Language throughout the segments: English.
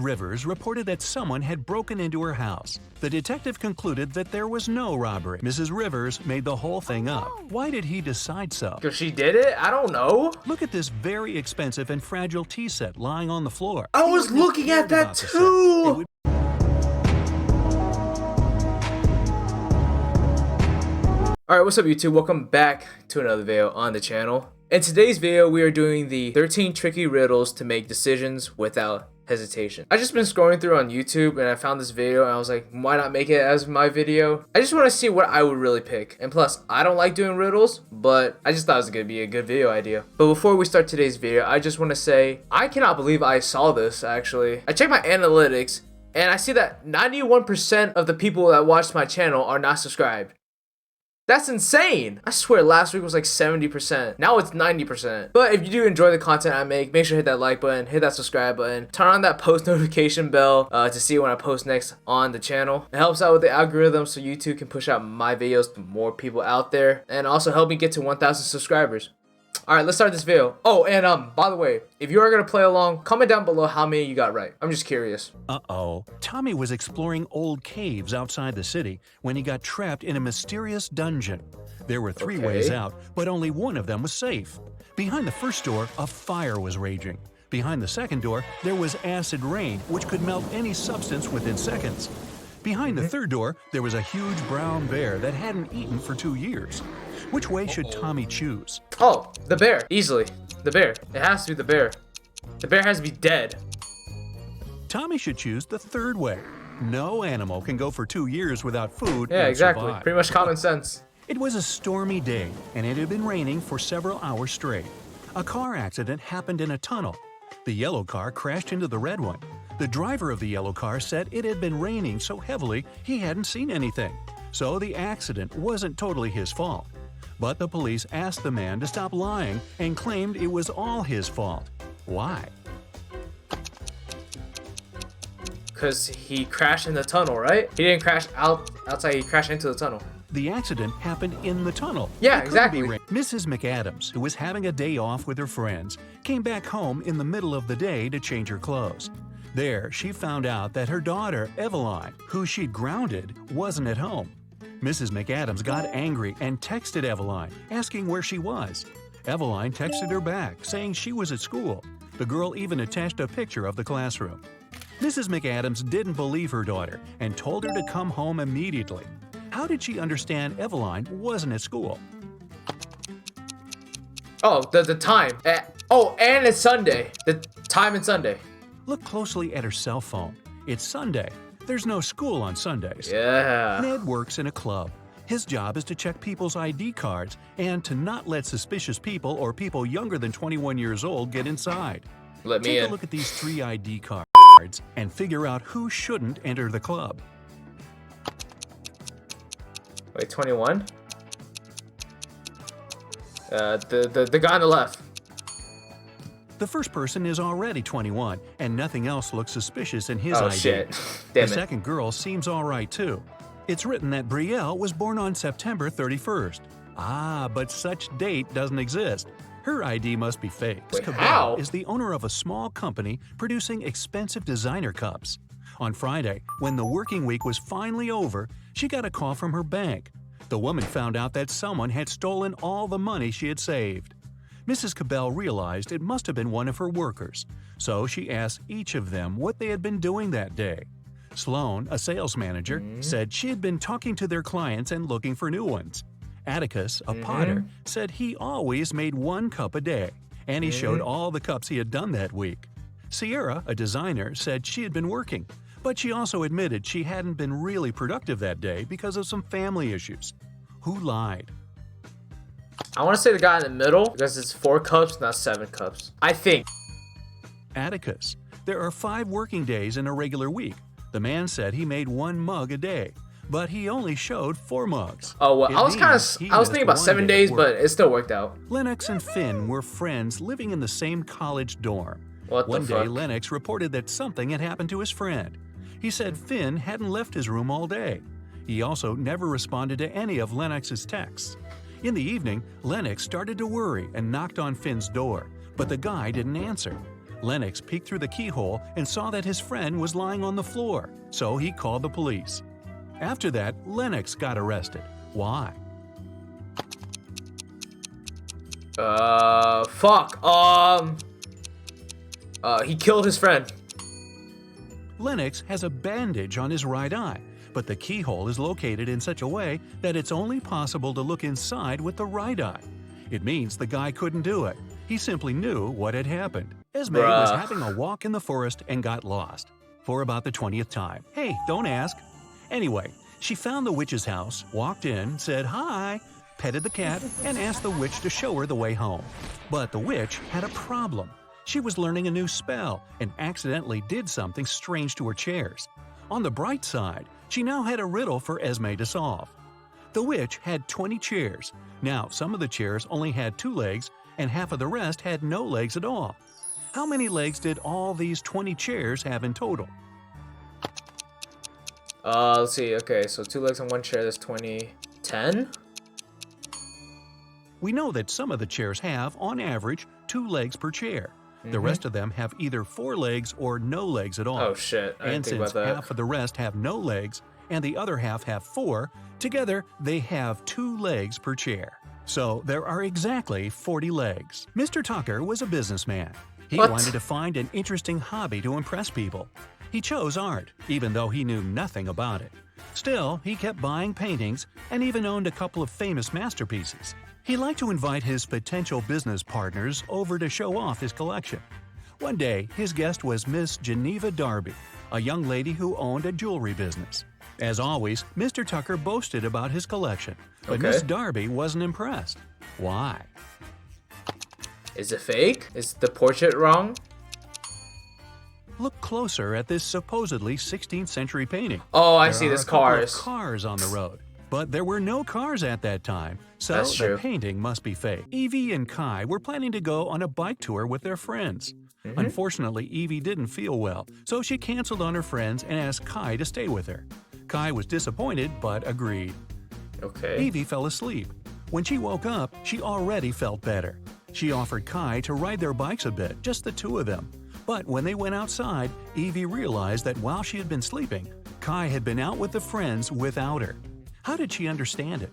Rivers reported that someone had broken into her house. The detective concluded that there was no robbery. Mrs. Rivers made the whole thing up. Why did he decide so? Because she did it? I don't know. Look at this very expensive and fragile tea set lying on the floor. I was looking at that too. Alright, what's up YouTube? Welcome back to another video on the channel. In today's video, we are doing the 13 tricky riddles to make decisions without hesitation. I just been scrolling through on YouTube and I found this video and I was like, why not make it as my video? I just want to see what I would really pick. And plus, I don't like doing riddles, but I just thought it was going to be a good video idea. But before we start today's video, I just want to say, I cannot believe I saw this actually. I checked my analytics and I see that 91% of the people that watch my channel are not subscribed. That's insane! I swear last week was like 70%. Now it's 90%. But if you do enjoy the content I make sure to hit that like button, hit that subscribe button, turn on that post notification bell to see when I post next on the channel. It helps out with the algorithm so YouTube can push out my videos to more people out there and also help me get to 1,000 subscribers. Alright, let's start this video. Oh, and by the way, if you are going to play along, comment down below how many you got right. I'm just curious. Tommy was exploring old caves outside the city when he got trapped in a mysterious dungeon. There were three ways out, but only one of them was safe. Behind the first door, a fire was raging. Behind the second door, there was acid rain, which could melt any substance within seconds. Behind the third door, there was a huge brown bear that hadn't eaten for 2 years. Which way should Tommy choose? Oh, the bear. Easily. The bear. It has to be the bear. The bear has to be dead. Tommy should choose the third way. No animal can go for 2 years without food. Yeah, and exactly. survive. Pretty much common sense. It was a stormy day, and it had been raining for several hours straight. A car accident happened in a tunnel. The yellow car crashed into the red one. The driver of the yellow car said it had been raining so heavily he hadn't seen anything. So the accident wasn't totally his fault. But the police asked the man to stop lying and claimed it was all his fault. Why? Because he crashed in the tunnel, right? He didn't crash outside, he crashed into the tunnel. The accident happened in the tunnel. Yeah, exactly. Mrs. McAdams, who was having a day off with her friends, came back home in the middle of the day to change her clothes. There, she found out that her daughter, Eveline, who she'd grounded, wasn't at home. Mrs. McAdams got angry and texted Eveline, asking where she was. Eveline texted her back, saying she was at school. The girl even attached a picture of the classroom. Mrs. McAdams didn't believe her daughter and told her to come home immediately. How did she understand Eveline wasn't at school? Oh, the time. Oh, and it's Sunday. The time and Sunday. Look closely at her cell phone. It's Sunday. There's no school on Sundays. Yeah. Ned works in a club. His job is to check people's ID cards and to not let suspicious people or people younger than 21 years old get inside. Let me in. Take a look at these 3 ID cards and figure out who shouldn't enter the club. Wait, 21? The guy on the left. The first person is already 21, and nothing else looks suspicious in his Oh, ID. shit. The Damn it. second girl seems alright too. It's written that Brielle was born on September 31st. But such date doesn't exist. Her ID must be fake. Wait, Cabell how? is the owner of a small company producing expensive designer cups. On Friday, when the working week was finally over, she got a call from her bank. The woman found out that someone had stolen all the money she had saved. Mrs. Cabell realized it must have been one of her workers, so she asked each of them what they had been doing that day. Sloan, a sales manager, said she had been talking to their clients and looking for new ones. Atticus, a potter, said he always made 1 cup a day, and he showed all the cups he had done that week. Sierra, a designer, said she had been working, but she also admitted she hadn't been really productive that day because of some family issues. Who lied? I want to say the guy in the middle because it's 4 cups, not 7 cups. I think. Atticus. There are 5 working days in a regular week. The man said he made 1 mug a day, but he only showed 4 mugs. Oh, well, It I was means he thinking about missed 7 1 day days, of but work. it still worked out. Lennox and Finn were friends living in the same college dorm. What the One day, fuck? Lennox reported that something had happened to his friend. He said Finn hadn't left his room all day. He also never responded to any of Lennox's texts. In the evening, Lennox started to worry and knocked on Finn's door, but the guy didn't answer. Lennox peeked through the keyhole and saw that his friend was lying on the floor, so he called the police. After that, Lennox got arrested. Why? Fuck. He killed his friend. Lennox has a bandage on his right eye, but the keyhole is located in such a way that it's only possible to look inside with the right eye. It means the guy couldn't do it. He simply knew what had happened. Esme was having a walk in the forest and got lost. For about the 20th time. Hey, don't ask. Anyway, she found the witch's house, walked in, said hi, petted the cat, and asked the witch to show her the way home. But the witch had a problem. She was learning a new spell and accidentally did something strange to her chairs. On the bright side, she now had a riddle for Esme to solve. The witch had 20 chairs. Now, some of the chairs only had 2 legs, and half of the rest had no legs at all. How many legs did all these 20 chairs have in total? Let's see. Okay, so 2 legs on one chair, that's 20. 10? We know that some of the chairs have, on average, 2 legs per chair. The rest of them have either 4 legs or no legs at all. Oh shit, I didn't think about that. And since half of the rest have no legs and the other half have 4, together they have 2 legs per chair. So there are exactly 40 legs. Mr. Tucker was a businessman. He wanted to find an interesting hobby to impress people. He chose art, even though he knew nothing about it. Still, he kept buying paintings and even owned a couple of famous masterpieces. He liked to invite his potential business partners over to show off his collection. One day, his guest was Miss Geneva Darby, a young lady who owned a jewelry business. As always, Mr. Tucker boasted about his collection, but Miss Darby wasn't impressed. Why? Is it fake? Is the portrait wrong? Look closer at this supposedly 16th century painting. Oh, I see. There's cars. There are cars on the road. But there were no cars at that time, so the painting must be fake. Evie and Kai were planning to go on a bike tour with their friends. Unfortunately, Evie didn't feel well, so she canceled on her friends and asked Kai to stay with her. Kai was disappointed, but agreed. Evie fell asleep. When she woke up, she already felt better. She offered Kai to ride their bikes a bit, just the 2 of them. But when they went outside, Evie realized that while she had been sleeping, Kai had been out with the friends without her. How did she understand it?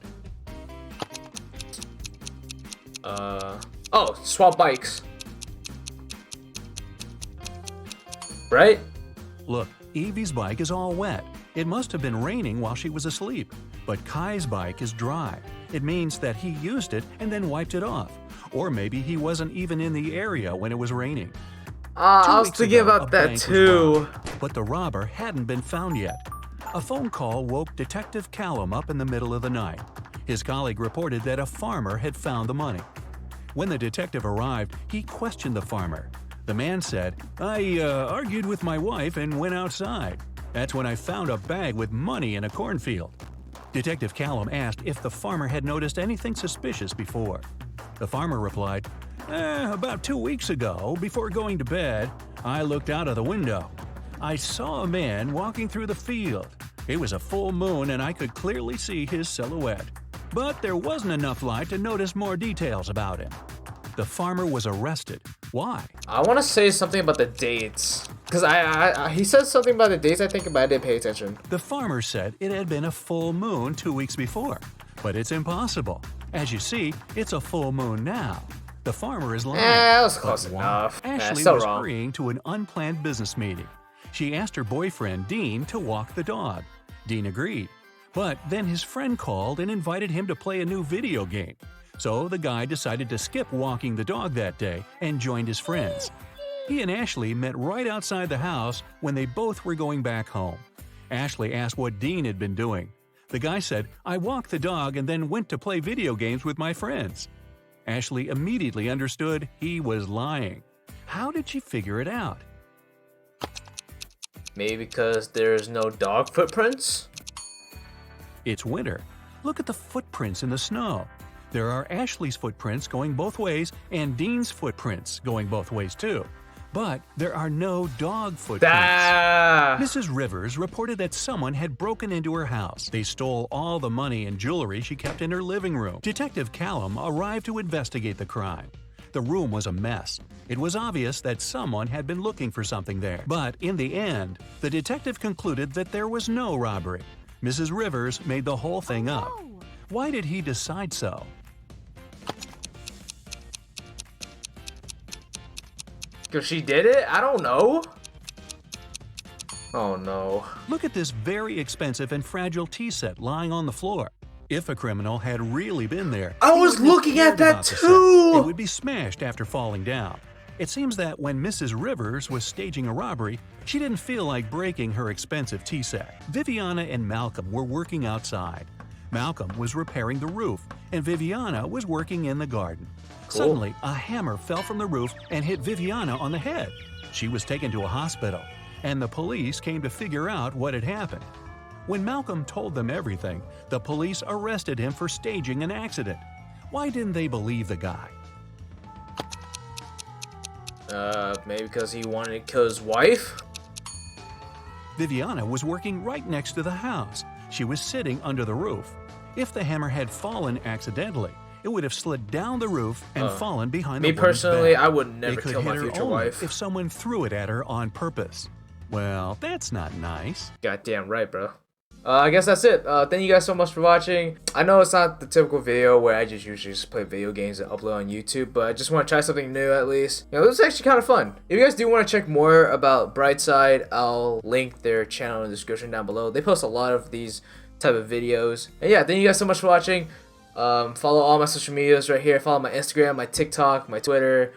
Oh, swap bikes. Right? Look, Evie's bike is all wet. It must have been raining while she was asleep. But Kai's bike is dry. It means that he used it and then wiped it off. Or maybe he wasn't even in the area when it was raining. I was thinking about that too. But the robber hadn't been found yet. A phone call woke Detective Callum up in the middle of the night. His colleague reported that a farmer had found the money. When the detective arrived, he questioned the farmer. The man said, I argued with my wife and went outside. That's when I found a bag with money in a cornfield. Detective Callum asked if the farmer had noticed anything suspicious before. The farmer replied, about 2 weeks ago, before going to bed, I looked out of the window. I saw a man walking through the field. It was a full moon and I could clearly see his silhouette. But there wasn't enough light to notice more details about him. The farmer was arrested. Why? I want to say something about the dates. Because he said something about the dates, I think, but I didn't pay attention. The farmer said it had been a full moon 2 weeks before. But it's impossible. As you see, it's a full moon now. The farmer is lying. That was close enough. Ashley was hurrying to an unplanned business meeting. She asked her boyfriend, Dean, to walk the dog. Dean agreed. But then his friend called and invited him to play a new video game. So the guy decided to skip walking the dog that day and joined his friends. He and Ashley met right outside the house when they both were going back home. Ashley asked what Dean had been doing. The guy said, I walked the dog and then went to play video games with my friends. Ashley immediately understood he was lying. How did she figure it out? Maybe because there's no dog footprints? It's winter. Look at the footprints in the snow. There are Ashley's footprints going both ways and Dean's footprints going both ways too. But there are no dog footprints. Mrs. Rivers reported that someone had broken into her house. They stole all the money and jewelry she kept in her living room. Detective Callum arrived to investigate the crime. The room was a mess. It was obvious that someone had been looking for something there. But in the end, the detective concluded that there was no robbery. Mrs. Rivers made the whole thing up. Why did he decide so? Because she did it? I don't know. Oh no. Look at this very expensive and fragile tea set lying on the floor. If a criminal had really been there, I he was wouldn't have looking cared at that about the set. too. It would be smashed after falling down. It seems that when Mrs. Rivers was staging a robbery, she didn't feel like breaking her expensive tea set. Viviana and Malcolm were working outside. Malcolm was repairing the roof, and Viviana was working in the garden. Cool. Suddenly, a hammer fell from the roof and hit Viviana on the head. She was taken to a hospital, and the police came to figure out what had happened. When Malcolm told them everything, the police arrested him for staging an accident. Why didn't they believe the guy? Maybe because he wanted to kill his wife? Viviana was working right next to the house. She was sitting under the roof. If the hammer had fallen accidentally, it would have slid down the roof and fallen behind the Me woman's personally, back. I would never It could kill hit my her future only wife. if someone threw it at her on purpose. Well, that's not nice. Goddamn right, bro. I guess that's it. Thank you guys so much for watching. I know it's not the typical video where I just usually just play video games and upload on YouTube, but I just want to try something new at least. You know, this is actually kind of fun. If you guys do want to check more about Brightside, I'll link their channel in the description down below. They post a lot of these type of videos. And yeah, thank you guys so much for watching. Follow all my social medias right here. Follow my Instagram, my TikTok, my Twitter.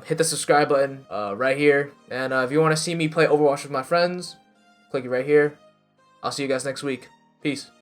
Hit the subscribe button right here. And if you want to see me play Overwatch with my friends, click it right here. I'll see you guys next week. Peace.